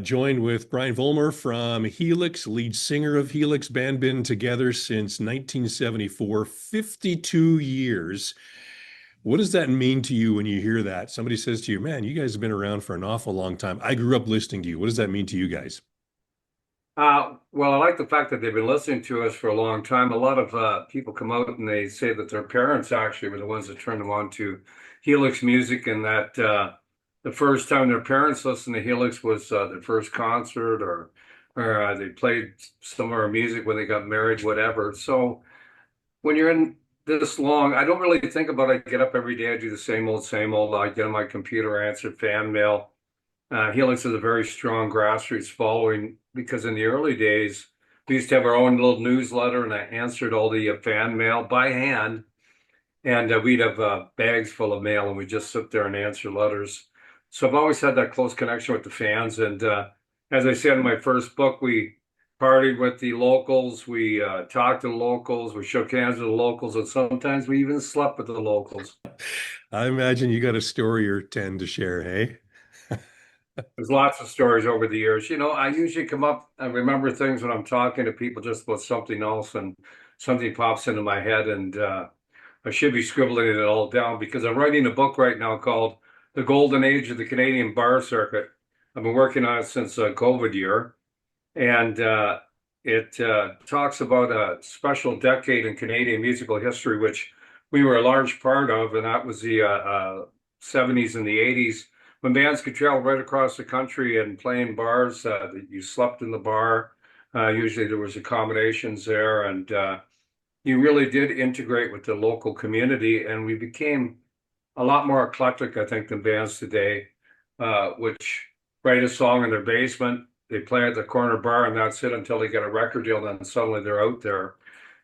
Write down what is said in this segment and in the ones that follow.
Joined with Brian Vollmer from Helix, lead singer of Helix. Band been together since 1974, 52 years. What does that mean to you when you hear that? Somebody says to you, man, you guys have been around for an awful long time. I grew up listening to you. What does that mean to you guys? Well, I like the fact that they've been listening to us for a long time. A lot of people come out and they say that their parents actually were the ones that turned them on to Helix music, and that the first time their parents listened to Helix was their first concert, or they played some of our music when they got married, whatever. So when you're in this long, I don't really think about it. I get up every day, I do the same old, same old. I get on my computer, I answer fan mail. Helix has a very strong grassroots following because in the early days, we used to have our own little newsletter, and I answered all the fan mail by hand. And we'd have bags full of mail, and we'd just sit there and answer letters. So I've always had that close connection with the fans. And as I said in my first book, we partied with the locals, we talked to the locals, we shook hands with the locals, and sometimes we even slept with the locals. I imagine you got a story or 10 to share, hey? There's lots of stories over the years. I usually come up and remember things when I'm talking to people just about something else, and something pops into my head, and I should be scribbling it all down because I'm writing a book right now called The Golden Age of the Canadian Bar Circuit. I've been working on it since COVID year, and it talks about a special decade in Canadian musical history, which we were a large part of, and that was the 70s and the 80s, when bands could travel right across the country and play in bars. That you slept in the bar. Usually there was accommodations there, and you really did integrate with the local community, and we became a lot more eclectic, I think, than bands today, which write a song in their basement, they play at the corner bar, and that's it until they get a record deal, then suddenly they're out there.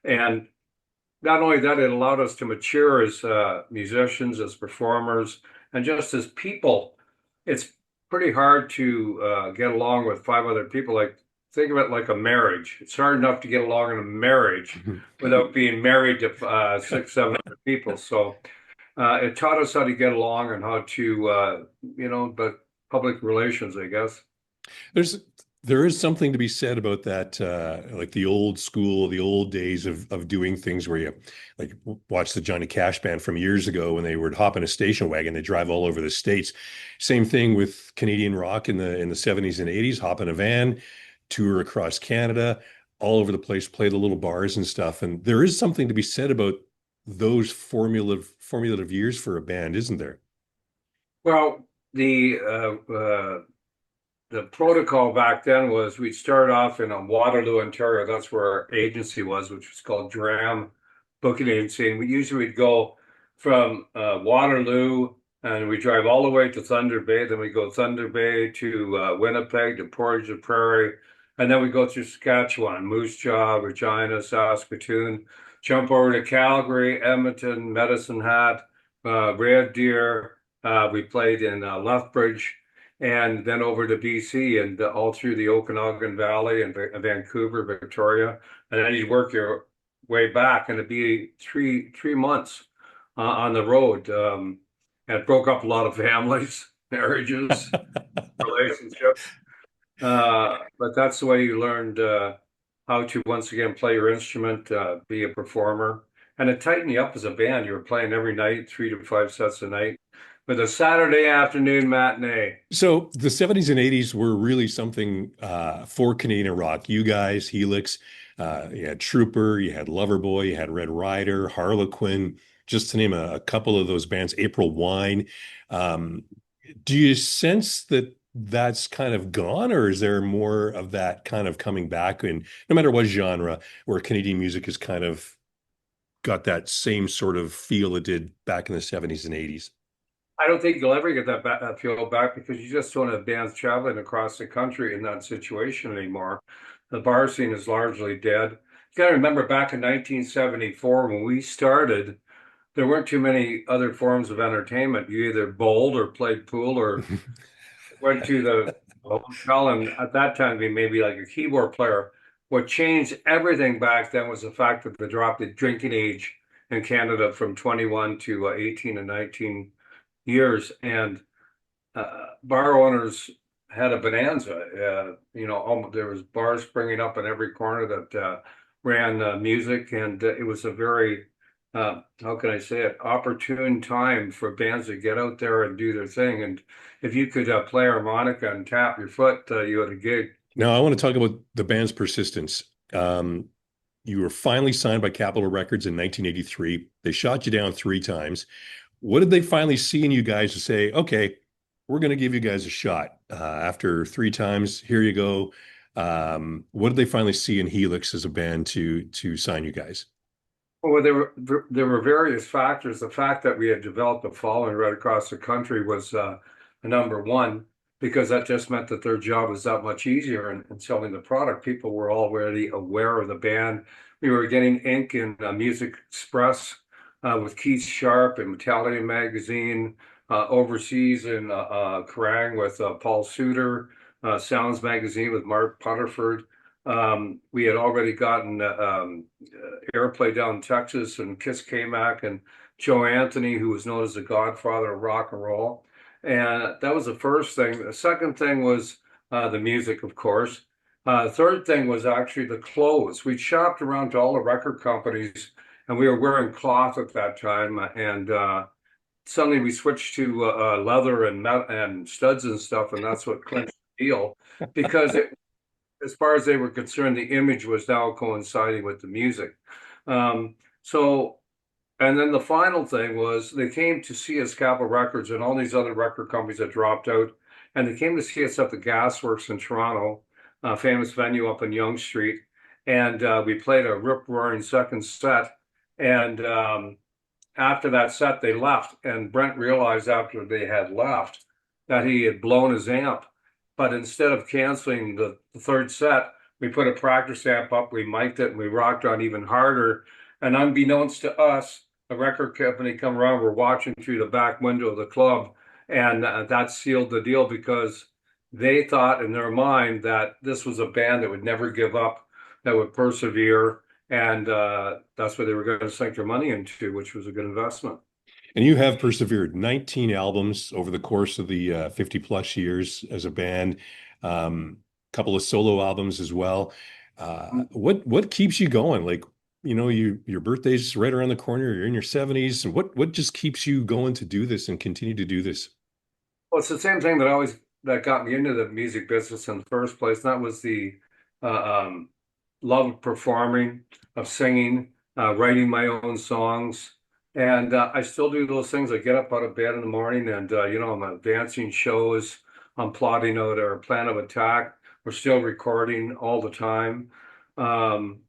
And not only that, it allowed us to mature as musicians, as performers, and just as people. It's pretty hard to get along with five other people. Like, think of it like a marriage. It's hard enough to get along in a marriage without being married to six, seven other people. So it taught us how to get along and how to, but public relations, I guess. There's there is something to be said about that, like the old school, the old days of doing things where you like watch the Johnny Cash band from years ago when they would hop in a station wagon, they drive all over the states. Same thing with Canadian rock in the 70s and 80s, hop in a van, tour across Canada, all over the place, play the little bars and stuff. And there is something to be said about those formulative years for a band, isn't there? Well, the protocol back then was we'd start off in Waterloo, Ontario. That's where our agency was, which was called Dram Booking Agency. And we usually would go from Waterloo, and we drive all the way to Thunder Bay. Then we go Thunder Bay to Winnipeg, to Portage la Prairie. And then we go through Saskatchewan, Moose Jaw, Regina, Saskatoon, jump over to Calgary, Edmonton, Medicine Hat, Red Deer. We played in Lethbridge, and then over to BC, and all through the Okanagan Valley and Vancouver, Victoria, and then you work your way back, and it'd be three months on the road. And it broke up a lot of families, marriages, relationships. But that's the way you learned how to once again play your instrument, be a performer, and it tightened you up as a band. You were playing every night, 3 to 5 sets a night, with a Saturday afternoon matinee. So the 70s and 80s were really something for Canadian rock. You guys, Helix, you had Trooper, you had Loverboy, you had Red Rider, Harlequin, just to name a couple of those bands, April Wine. Um, do you sense that that's kind of gone, or is there more of that kind of coming back in no matter what genre, where Canadian music has kind of got that same sort of feel it did back in the 70s and 80s? I don't think you'll ever get that feel back because you just don't have bands traveling across the country in that situation anymore. The bar scene is largely dead. You got to remember back in 1974 when we started, there weren't too many other forms of entertainment. You either bowled or played pool or went to the hotel, and at that time, we maybe like a keyboard player. What changed everything back then was the fact that they dropped the drinking age in Canada from 21 to 18 and 19 years, and bar owners had a bonanza. There was bars springing up in every corner that ran music, and it was a very, how can I say it, opportune time for bands to get out there and do their thing. And if you could play harmonica and tap your foot, you had a gig. Now, I want to talk about the band's persistence. Um, you were finally signed by Capitol Records in 1983. They shot you down three times. What did they finally see in you guys to say, okay, we're going to give you guys a shot after three times? Here you go. What did they finally see in Helix as a band to sign you guys? Well, there were various factors. The fact that we had developed a following right across the country was number one, because that just meant that their job was that much easier in selling the product. People were already aware of the band. We were getting ink in Music Express with Keith Sharp and Metallica magazine, overseas in Kerrang with Paul Suter, Sounds magazine with Mark Putterford. We had already gotten airplay down in Texas and Kiss K-Mac and Joe Anthony, who was known as the godfather of rock and roll. And that was the first thing. The second thing was the music, of course. Third thing was actually the clothes. We shopped around to all the record companies, and we were wearing cloth at that time. And suddenly we switched to leather and studs and stuff, and that's what clinched the deal because as far as they were concerned, the image was now coinciding with the music. Um, so, and then the final thing was they came to see us, Capitol Records, and all these other record companies that dropped out, and they came to see us at the Gasworks in Toronto, a famous venue up in Yonge Street, and we played a rip-roaring second set, and after that set, they left, and Brent realized after they had left that he had blown his amp. But instead of canceling the third set, we put a practice amp up, we mic'd it, and we rocked on even harder. And unbeknownst to us, the record company come around, we're watching through the back window of the club, and that sealed the deal because they thought in their mind that this was a band that would never give up, that would persevere, and that's what they were going to sink their money into, which was a good investment. And you have persevered 19 albums over the course of the 50 plus years as a band, couple of solo albums as well. What keeps you going? Like, your birthday's right around the corner, you're in your 70s. And what just keeps you going to do this and continue to do this? Well, it's the same thing that got me into the music business in the first place. And that was the um, love of performing, of singing, writing my own songs. And I still do those things. I get up out of bed in the morning and, I'm advancing shows, I'm plotting out our plan of attack. We're still recording all the time. Um,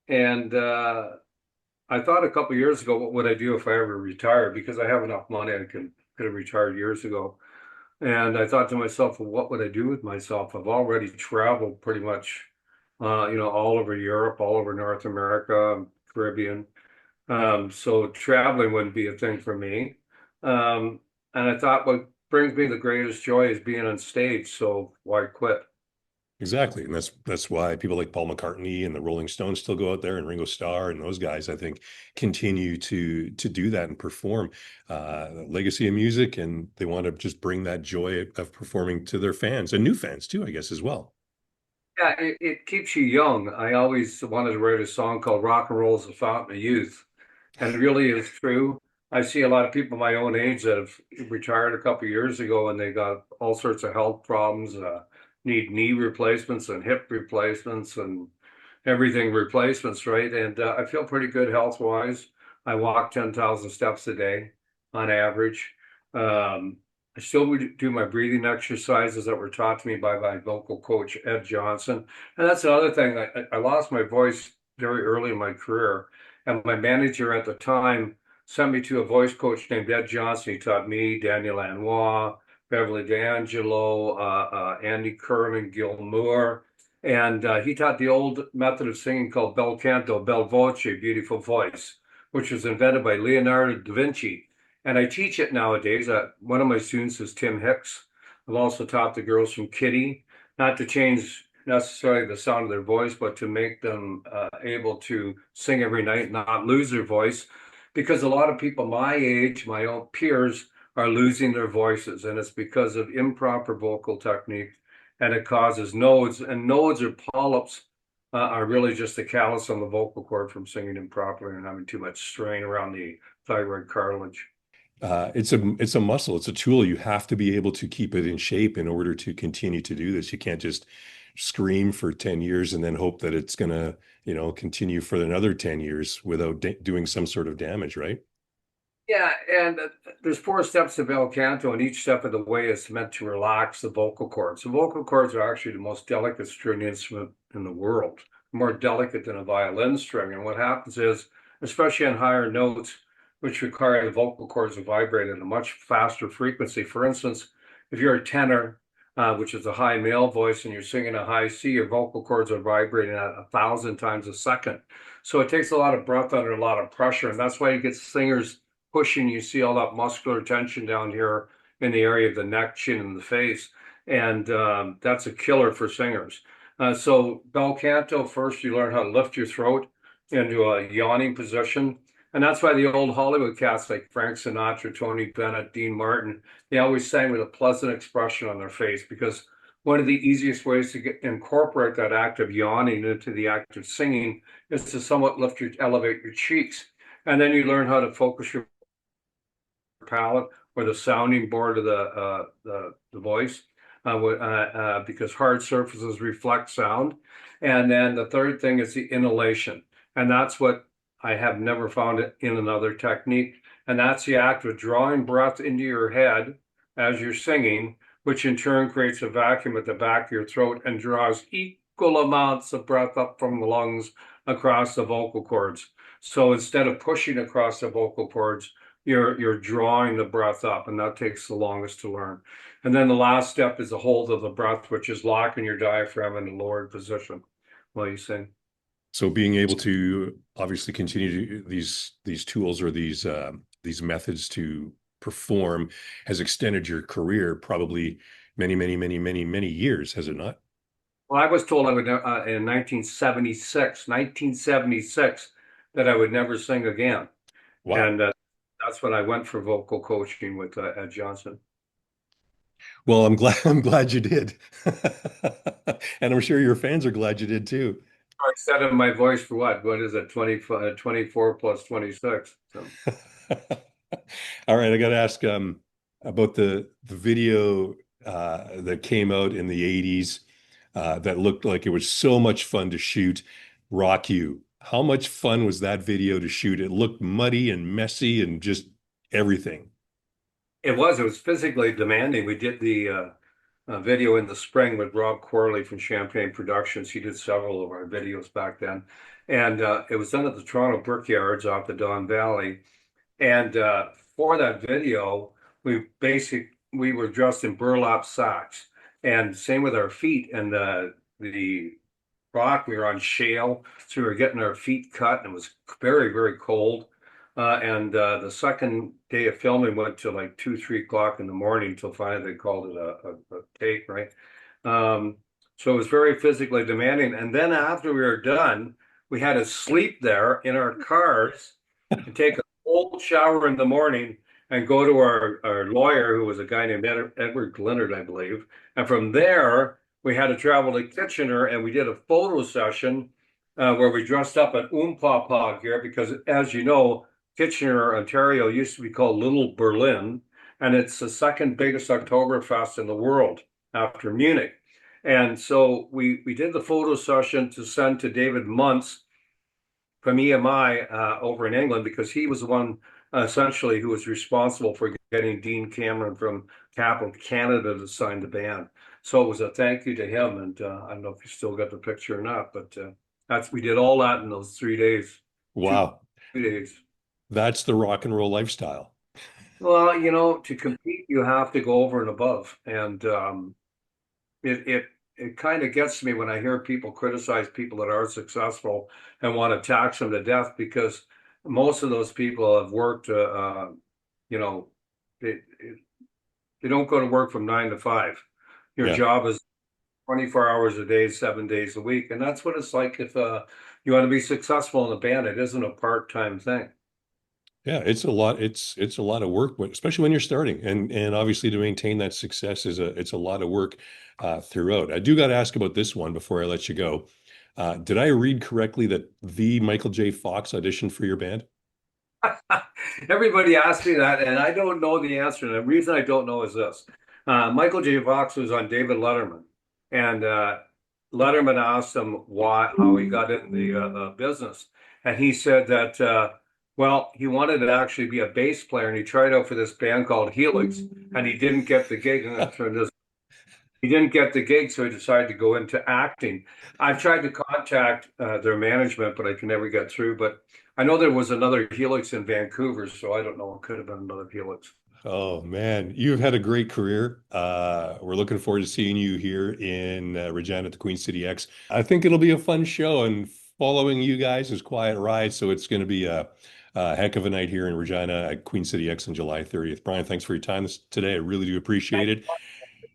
and I thought a couple of years ago, what would I do if I ever retired? Because I have enough money, could have retired years ago. And I thought to myself, well, what would I do with myself? I've already traveled pretty much, all over Europe, all over North America, Caribbean. So traveling wouldn't be a thing for me. And I thought what brings me the greatest joy is being on stage. So why quit? Exactly. And that's why people like Paul McCartney and the Rolling Stones still go out there, and Ringo Starr and those guys, I think, continue to do that and perform legacy of music, and they want to just bring that joy of performing to their fans and new fans too, I guess, as well. Yeah, it keeps you young. I always wanted to write a song called Rock and Roll is the Fountain of Youth. And it really is true. I see a lot of people my own age that have retired a couple of years ago and they got all sorts of health problems, need knee replacements and hip replacements and everything replacements, right? And I feel pretty good health wise. I walk 10,000 steps a day on average. Um, I still would do my breathing exercises that were taught to me by my vocal coach, Ed Johnson. And that's another thing. I lost my voice very early in my career. And my manager at the time sent me to a voice coach named Ed Johnson. He taught me, Daniel Lanois, Beverly D'Angelo, Andy Kerman, Gil Moore. And he taught the old method of singing called bel canto, bel voce, beautiful voice, which was invented by Leonardo da Vinci. And I teach it nowadays. One of my students is Tim Hicks. I've also taught the girls from Kitty, not to change necessarily the sound of their voice, but to make them able to sing every night and not lose their voice. Because a lot of people my age, my own peers, are losing their voices, and it's because of improper vocal technique and it causes nodes. And nodes or polyps are really just a callus on the vocal cord from singing improperly and having too much strain around the thyroid cartilage. It's a muscle. It's a tool. You have to be able to keep it in shape in order to continue to do this. You can't just scream for 10 years and then hope that it's going to, continue for another 10 years without doing some sort of damage, right? Yeah, and there's four steps to bel canto, and each step of the way is meant to relax the vocal cords. The vocal cords are actually the most delicate string instrument in the world, more delicate than a violin string. And what happens is, especially on higher notes, which require the vocal cords to vibrate at a much faster frequency. For instance, if you're a tenor, which is a high male voice, and you're singing a high C, your vocal cords are vibrating at 1,000 times a second. So it takes a lot of breath under a lot of pressure, and that's why you get singers pushing, you see all that muscular tension down here in the area of the neck, chin, and the face. And that's a killer for singers. So bel canto, first you learn how to lift your throat into a yawning position. And that's why the old Hollywood cats like Frank Sinatra, Tony Bennett, Dean Martin, they always sang with a pleasant expression on their face, because one of the easiest ways to incorporate that act of yawning into the act of singing is to somewhat elevate your cheeks. And then you learn how to focus your palate or the sounding board of the voice, because hard surfaces reflect sound. And then the third thing is the inhalation, and that's what I have never found it in another technique. And that's the act of drawing breath into your head as you're singing, which in turn creates a vacuum at the back of your throat and draws equal amounts of breath up from the lungs across the vocal cords. So instead of pushing across the vocal cords, you're drawing the breath up, and that takes the longest to learn. And then the last step is the hold of the breath, which is locking your diaphragm in a lowered position while you sing. So being able to obviously continue these tools or these methods to perform has extended your career probably many, many, many, many, many years, has it not? Well, I was told I would in 1976, that I would never sing again, Wow. and that's when I went for vocal coaching with Ed Johnson. Well, I'm glad I'm glad you did. And I'm sure your fans are glad you did too. I set in my voice for what? What is it? 25, 24 plus 26. So. All right, I got to ask about the video that came out in the 80s that looked like it was so much fun to shoot. Rock You. How much fun was that video to shoot? It looked muddy and messy and just everything. It was physically demanding. We did the video in the spring with Rob Corley from Champagne Productions. He did several of our videos back then. And it was done at the Toronto Brickyards off the Don Valley. And for that video, we were dressed in burlap sacks, and same with our feet. And the rock, we were on shale, so we were getting our feet cut, and it was very, very cold. And the second day of filming went to like 2, 3 o'clock in the morning until finally they called it a take, right? So it was very physically demanding. And then after we were done, we had to sleep there in our cars and take a cold shower in the morning and go to our lawyer, who was a guy named Edward Glenard, I believe. And from there, we had to travel to Kitchener, and we did a photo session where we dressed up in Papa gear, because, as you know, Kitchener, Ontario used to be called Little Berlin, and it's the second biggest Oktoberfest in the world after Munich. And so we did the photo session to send to David Muntz from EMI over in England, because he was the one essentially who was responsible for getting Dean Cameron from Capital Canada to sign the band. So it was a thank you to him, and I don't know if you still got the picture or not, but we did all that in those 3 days, two Wow. 2 days. That's the rock and roll lifestyle. Well, to compete, you have to go over and above, and it kind of gets to me when I hear people criticize people that are successful and want to tax them to death, because most of those people have worked, you know, they, they don't go to work from 9 to 5. Your Yeah. job is 24 hours a day, 7 days a week. And that's what it's like if you want to be successful in a band. It isn't a part-time thing. Yeah, it's a lot. It's a lot of work, especially when you're starting, and obviously to maintain that success is a lot of work throughout. I do got to ask about this one before I let you go. Did I read correctly that the Michael J. Fox auditioned for your band? Everybody asks me that, and I don't know the answer. And the reason I don't know is this: Michael J. Fox was on David Letterman, and Letterman asked him how he got in the business, and he said that well, he wanted to actually be a bass player, and he tried out for this band called Helix, and he didn't get the gig, and it turned his he didn't get the gig, so he decided to go into acting. I've tried to contact their management, but I can never get through. But I know there was another Helix in Vancouver, so I don't know. It could have been another Helix. Oh man, you've had a great career. We're looking forward to seeing you here in Regina at the Queen City X. I think it'll be a fun show, and following you guys is Quiet Ride, so it's going to be a heck of a night here in Regina at Queen City X on July 30th. Brian, thanks for your time today. I really do appreciate it.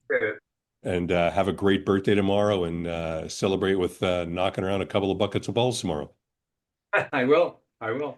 Thanks. And have a great birthday tomorrow and celebrate with knocking around a couple of buckets of balls tomorrow. I will. I will.